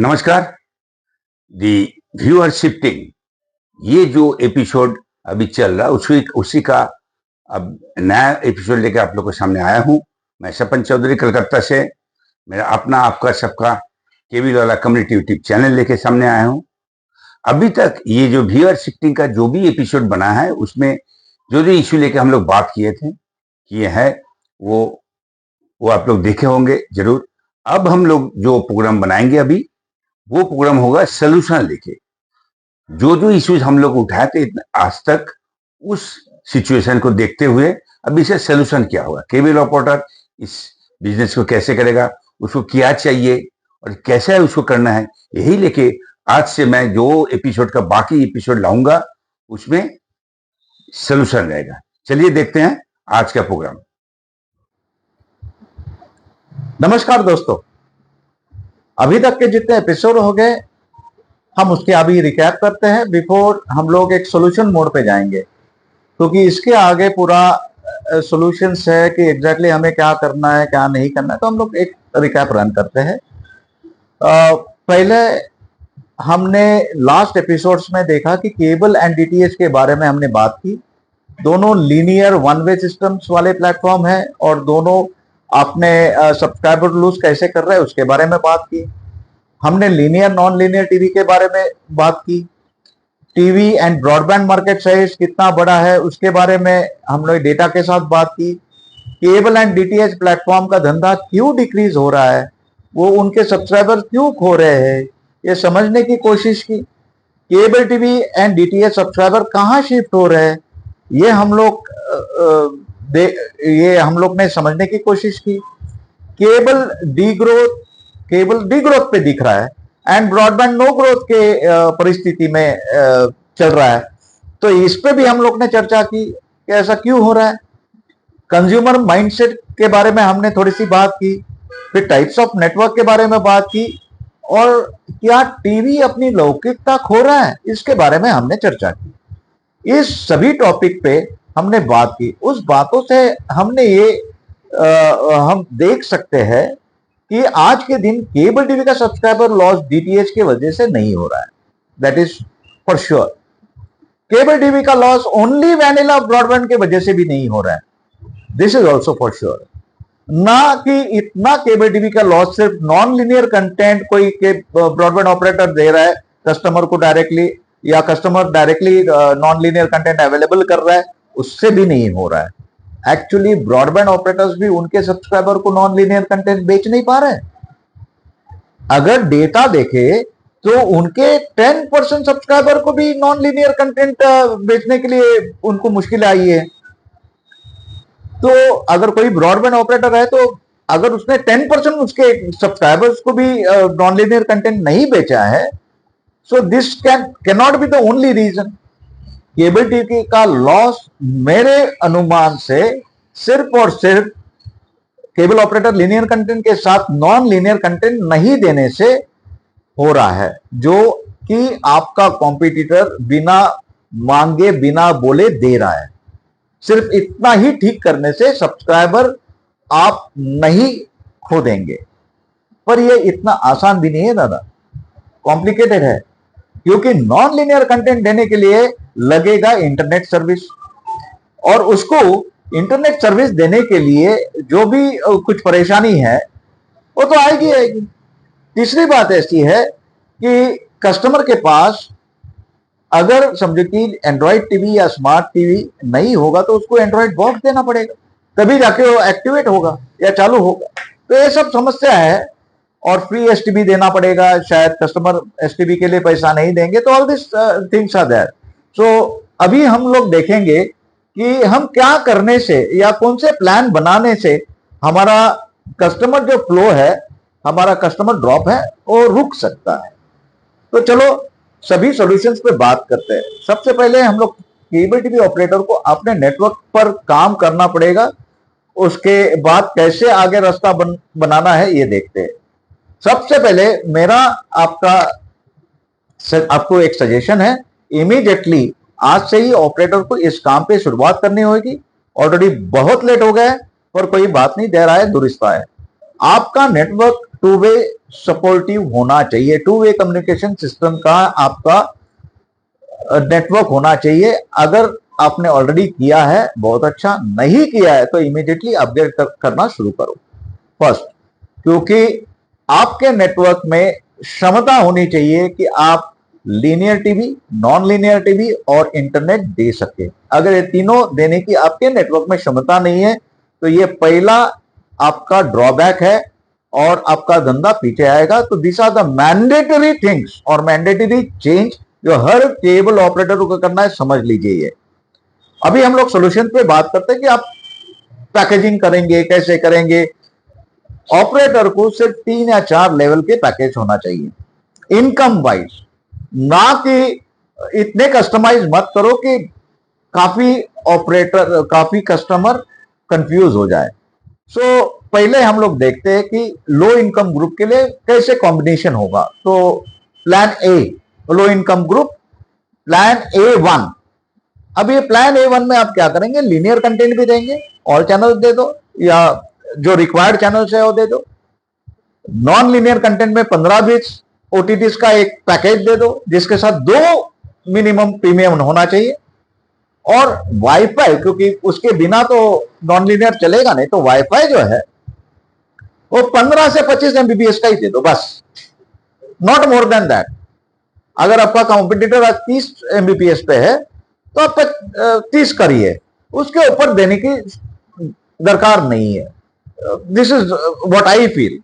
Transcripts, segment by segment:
नमस्कार। दी viewer shifting ये जो एपिसोड अभी चल रहा है उसी का अब नया एपिसोड लेकर आप लोग के सामने आया हूं। मैं सपन चौधरी कलकत्ता से मेरा अपना आपका सबका केबील वाला कम्युनिटी यूट्यूब चैनल लेके सामने आया हूं। अभी तक ये जो व्यूअर शिफ्टिंग का जो भी एपिसोड बना है उसमें जो जो इश्यू लेके हम लोग बात किए थे किए हैं वो आप लोग देखे होंगे जरूर। अब हम लोग जो प्रोग्राम बनाएंगे अभी वो प्रोग्राम होगा सोल्यूशन लेके। जो जो इश्यूज हम लोग उठाए थे आज तक उस सिचुएशन को देखते हुए अब इसे सोल्यूशन क्या होगा, केबल ऑपरेटर इस बिजनेस को कैसे करेगा, उसको क्या चाहिए और कैसे उसको करना है, यही लेके आज से मैं जो एपिसोड का बाकी एपिसोड लाऊंगा उसमें सोल्यूशन रहेगा। चलिए देखते हैं आज का प्रोग्राम। नमस्कार दोस्तों, अभी तक के जितने एपिसोड हो गए हम उसके अभी रिकैप करते हैं बिफोर हम लोग एक सॉल्यूशन मोड पे जाएंगे, क्योंकि इसके आगे पूरा सॉल्यूशंस है कि एग्जैक्टली हमें क्या करना है क्या नहीं करना है। तो हम लोग एक रिकैप रन करते हैं। पहले हमने लास्ट एपिसोड्स में देखा कि केबल एंड डीटीएच के बारे में हमने बात की। दोनों लीनियर वन वे सिस्टम्स वाले प्लेटफॉर्म है और दोनों आपने सब्सक्राइबर लूज कैसे कर रहे हैं उसके बारे में बात की। हमने लीनियर नॉन लीनियर टीवी के बारे में बात की। TV and broadband market size कितना बड़ा है उसके बारे में हम लोग डेटा के साथ बात की। केबल एंड डीटीएच प्लेटफॉर्म का धंधा क्यों डिक्रीज हो रहा है, वो उनके सब्सक्राइबर क्यों खो रहे हैं, ये समझने की कोशिश की। Cable TV and DTH subscriber कहाँ शिफ्ट हो रहे हैं ये हम लोग ने समझने की कोशिश की। केबल डीग्रोथ पे दिख रहा है एंड ब्रॉडबैंड नो ग्रोथ के परिस्थिति में चल रहा है। तो इस पे भी हम लोग ने चर्चा की कि ऐसा क्यों हो रहा है। कंज्यूमर माइंडसेट के बारे में हमने थोड़ी सी बात की। फिर टाइप्स ऑफ नेटवर्क के बारे में बात की और क्या टीवी अपनी लौकिकता खो रहा है इसके बारे में हमने चर्चा की। इस सभी टॉपिक पे हमने बात की। उस बातों से हमने हम देख सकते हैं कि आज के दिन केबल टीवी का सब्सक्राइबर लॉस डीटीएच की वजह से नहीं हो रहा है, that is for sure. Cable TV का लॉस ओनली वैनिला ब्रॉडबैंड की वजह से भी नहीं हो रहा है, this is also for sure. ना कि इतना केबल टीवी का लॉस सिर्फ नॉन लिनियर कंटेंट कोई के ब्रॉडबैंड ऑपरेटर दे रहा है कस्टमर को डायरेक्टली, या customer directly non linear content available कर रहा है, उससे भी नहीं हो रहा है। एक्चुअली ब्रॉडबैंड ऑपरेटर्स भी उनके सब्सक्राइबर को नॉन लीनियर कंटेंट बेच नहीं पा रहे। अगर डेटा देखे तो उनके 10% सब्सक्राइबर को भी नॉन लीनियर कंटेंट बेचने के लिए उनको मुश्किल आई है। तो अगर कोई ब्रॉडबैंड ऑपरेटर है तो अगर उसने 10% उसके सब्सक्राइबर्स को भी नॉन लीनियर कंटेंट नहीं बेचा है, so this can not be the only reason. Cable TV का लॉस मेरे अनुमान से सिर्फ और सिर्फ केबल ऑपरेटर लीनियर कंटेंट के साथ नॉन लीनियर कंटेंट नहीं देने से हो रहा है, जो कि आपका कॉम्पिटिटर बिना मांगे बिना बोले दे रहा है। सिर्फ इतना ही ठीक करने से सब्सक्राइबर आप नहीं खो देंगे, पर यह इतना आसान भी नहीं है दादा, कॉम्प्लिकेटेड है। क्योंकि नॉन लीनियर कंटेंट देने के लिए लगेगा इंटरनेट सर्विस, और उसको इंटरनेट सर्विस देने के लिए जो भी कुछ परेशानी है वो तो आएगी। तीसरी बात ऐसी है कि कस्टमर के पास अगर समझो कि एंड्रॉइड टीवी या स्मार्ट टीवी नहीं होगा तो उसको एंड्रॉइड बॉक्स देना पड़ेगा, तभी जाके वो एक्टिवेट होगा या चालू होगा। तो ये सब समस्या है। और फ्री एसटीबी देना पड़ेगा, शायद कस्टमर एसटीबी के लिए पैसा नहीं देंगे, तो all this things are there. So अभी हम लोग देखेंगे कि हम क्या करने से या कौन से प्लान बनाने से हमारा कस्टमर जो फ्लो है, हमारा कस्टमर ड्रॉप है, वो रुक सकता है। तो चलो सभी सॉल्यूशंस पे बात करते हैं। सबसे पहले हम लोग केबल टीवी ऑपरेटर को अपने नेटवर्क पर काम करना पड़ेगा, उसके बाद कैसे आगे रास्ता बनाना है ये देखते हैं। सबसे पहले मेरा आपको एक सजेशन है, इमीडिएटली आज से ही ऑपरेटर को इस काम पे शुरुआत करनी होगी। ऑलरेडी बहुत लेट हो गया है, पर कोई बात नहीं, देर आए दुरुस्त आए। आपका नेटवर्क टू वे सपोर्टिव होना चाहिए, टू वे कम्युनिकेशन सिस्टम का आपका नेटवर्क होना चाहिए। अगर आपने ऑलरेडी किया है बहुत अच्छा, नहीं किया है तो इमीडिएटली अपग्रेड करना शुरू करो फर्स्ट, क्योंकि आपके नेटवर्क में क्षमता होनी चाहिए कि आप linear TV, non linear TV और इंटरनेट दे सके। अगर ये तीनों देने की आपके नेटवर्क में क्षमता नहीं है तो ये पहला आपका ड्रॉबैक है और आपका धंधा पीछे आएगा। तो this are the mandatory things और मैंडेटरी चेंज जो हर केबल ऑपरेटर को करना है, समझ लीजिए ये। अभी हम लोग सोल्यूशन पे बात करते हैं कि आप पैकेजिंग करेंगे, कैसे करेंगे। ऑपरेटर को सिर्फ 3 या 4 लेवल के पैकेज होना चाहिए इनकम वाइज, ना कि इतने कस्टमाइज मत करो कि काफी कस्टमर कंफ्यूज हो जाए। सो पहले हम लोग देखते हैं कि लो इनकम ग्रुप के लिए कैसे कॉम्बिनेशन होगा। तो plan A, low income group, plan A1। अब ये प्लान A1 में आप क्या करेंगे, लीनियर कंटेंट भी देंगे, ऑल चैनल दे दो या जो रिक्वायर्ड चैनल्स है वो दे दो। नॉन लीनियर कंटेंट में 15-20 OTTs का एक पैकेज दे दो जिसके साथ 2 मिनिमम प्रीमियम होना चाहिए। और वाईफाई, क्योंकि उसके बिना तो नॉन लीनियर चलेगा नहीं, तो वाईफाई जो है वो 15 से 25 MBPS का ही दे दो बस, नॉट मोर देन दैट। अगर आपका कॉम्पिटिटर आज 30 MBPS पे है तो आप 30 करिए, उसके ऊपर देने की दरकार नहीं है। This is what I feel,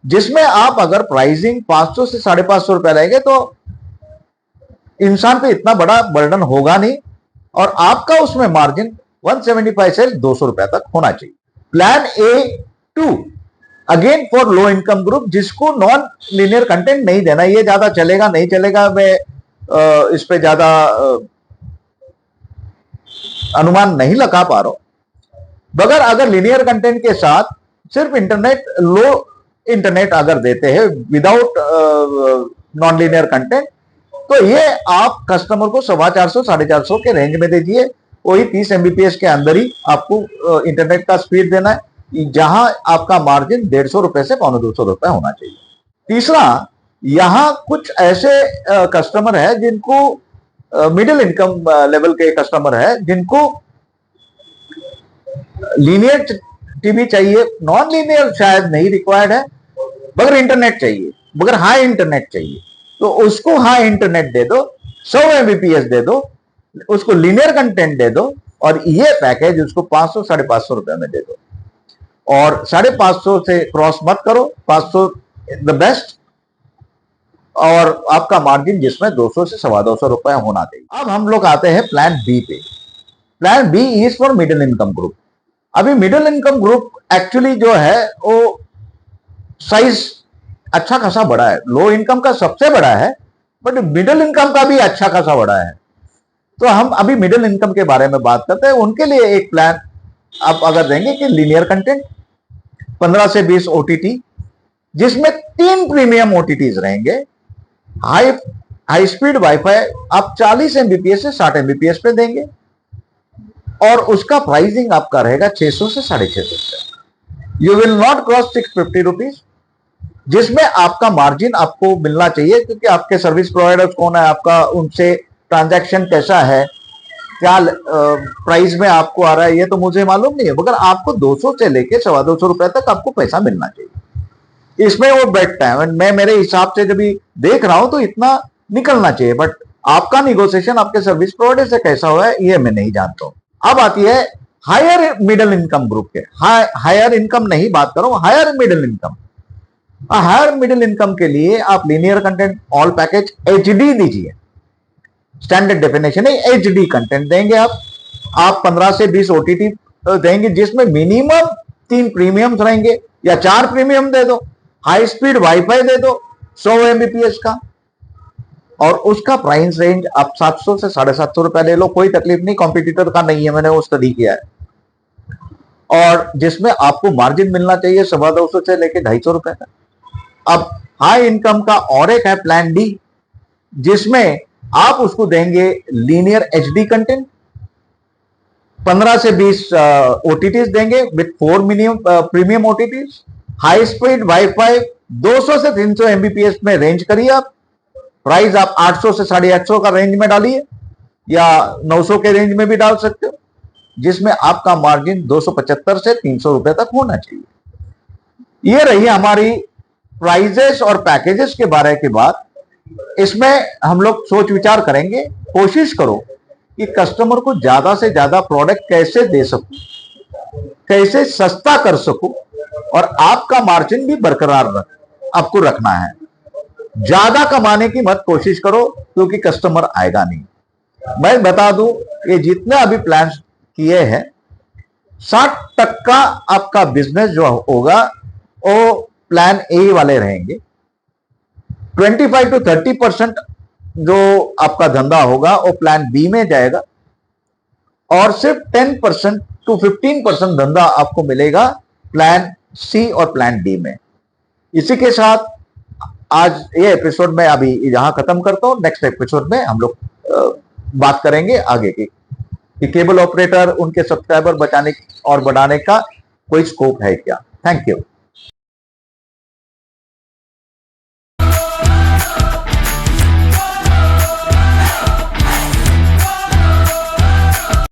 जिसमें आप अगर प्राइसिंग 500 से 550 रुपए लेंगे तो इंसान पे इतना बड़ा बर्डन होगा नहीं और आपका उसमें मार्जिन 175 से 200 रुपए तक होना चाहिए। Plan A2 again for low income group, जिसको नॉन लीनियर कंटेंट नहीं देना। ये ज्यादा चलेगा नहीं चलेगा मैं इस पे ज्यादा अनुमान नहीं लगा पा रहा हूं। मगर अगर लीनियर कंटेंट के साथ सिर्फ इंटरनेट, लो इंटरनेट अगर देते हैं विदाउट नॉन लीनियर कंटेंट, तो ये आप कस्टमर को 450 450 के रेंज में दीजिए। वही 30 MBPS के अंदर ही आपको इंटरनेट का स्पीड देना है, जहां आपका मार्जिन 150 रुपए से 250 रुपए होना चाहिए। तीसरा, यहां कुछ ऐसे कस्टमर है जिनको मिडिल इनकम लेवल के कस्टमर है जिनको लीनियर टीवी चाहिए, नॉन लीनियर शायद नहीं रिक्वायर्ड है, मगर इंटरनेट चाहिए, मगर हाई इंटरनेट चाहिए। तो उसको हाई इंटरनेट दे दो, 100 MBPS दे दो, उसको लीनियर कंटेंट दे दो और ये पैकेज उसको 500 550 रुपए में दे दो। और 550 से क्रॉस मत करो, 500 द बेस्ट, और आपका मार्जिन जिसमें 200 से 250 रुपए होना चाहिए। अब हम लोग आते हैं प्लान बी पे। Plan B is for middle income group. अभी मिडिल इनकम ग्रुप एक्चुअली जो है वो साइज अच्छा खासा बड़ा है, लो इनकम का सबसे बड़ा है, बट मिडिल इनकम का भी अच्छा खासा बड़ा है। तो हम अभी मिडिल इनकम के बारे में बात करते हैं। उनके लिए एक प्लान आप अगर देंगे कि लीनियर कंटेंट 15 से 20 OTT, जिसमें 3 प्रीमियम OTTs रहेंगे, हाई स्पीड वाईफाई आप 40 MBPS से 60 MBPS पे देंगे और उसका प्राइसिंग आपका रहेगा 600 से 650 रुपए। You will not cross 650 rupees, जिसमें आपका मार्जिन आपको मिलना चाहिए, क्योंकि आपके सर्विस प्रोवाइडर्स कौन है, आपका उनसे ट्रांजैक्शन कैसा है, क्या प्राइस में आपको आ रहा है, ये तो मुझे मालूम नहीं है, मगर आपको 200 से लेके 250 रुपए तक आपको पैसा मिलना चाहिए। इसमें वो बैठता है, मैं मेरे हिसाब से जब भी देख रहा हूं तो इतना निकलना चाहिए, बट आपका निगोशिएशन आपके सर्विस प्रोवाइडर से कैसा हुआ है ये मैं नहीं जानता हूं। अब आती है हायर मिडिल इनकम ग्रुप के, हायर इनकम नहीं बात करो, higher middle income. Higher middle income के लिए आप linear content all package HD दीजिए, स्टैंडर्ड डेफिनेशन है HD कंटेंट देंगे आप 15 से 20 OTT देंगे, जिसमें मिनिमम 3 प्रीमियम रहेंगे या 4 प्रीमियम दे दो, हाई स्पीड वाईफाई दे दो 100 MBPS का, और उसका प्राइस रेंज आप 700 से 750 रुपए ले लो, कोई तकलीफ नहीं, कॉम्पिटिटर का नहीं है, मैंने वो स्टडी किया है। और जिसमें आपको मार्जिन मिलना चाहिए 250 से लेके 250 रुपए तक। अब हाई इनकम का और एक है प्लान डी, जिसमें आप उसको देंगे लीनियर HD कंटेंट, 15 से 20 OTTs देंगे with 4 minimum premium OTTs, high speed wifi 200 से 300 एमबीपीएस में रेंज करिए आप। प्राइस आप 800 से 850 का रेंज में डालिए या 900 के रेंज में भी डाल सकते हो, जिसमें आपका मार्जिन 275 से 300 रुपए तक होना चाहिए। ये रही हमारी प्राइजेस और पैकेजेस के बारे की बात। इसमें हम लोग सोच विचार करेंगे, कोशिश करो कि कस्टमर को ज्यादा से ज्यादा प्रोडक्ट कैसे दे सकूं, कैसे सस्ता कर सकूं और आपका मार्जिन भी बरकरार आपको रखना है। ज्यादा कमाने की मत कोशिश करो, क्योंकि कस्टमर आएगा नहीं। मैं बता दूं, ये जितने अभी प्लान किए हैं 60% आपका बिजनेस जो होगा वो प्लान ए वाले रहेंगे। 25 to 30% जो आपका धंधा होगा वो प्लान बी में जाएगा और सिर्फ 10% to 15% धंधा आपको मिलेगा प्लान सी और प्लान डी में। इसी के साथ आज ये एपिसोड में अभी यहां खत्म करता हूं। नेक्स्ट एपिसोड में हम लोग बात करेंगे आगे की कि केबल ऑपरेटर उनके सब्सक्राइबर बचाने और बढ़ाने का कोई स्कोप है क्या। Thank you.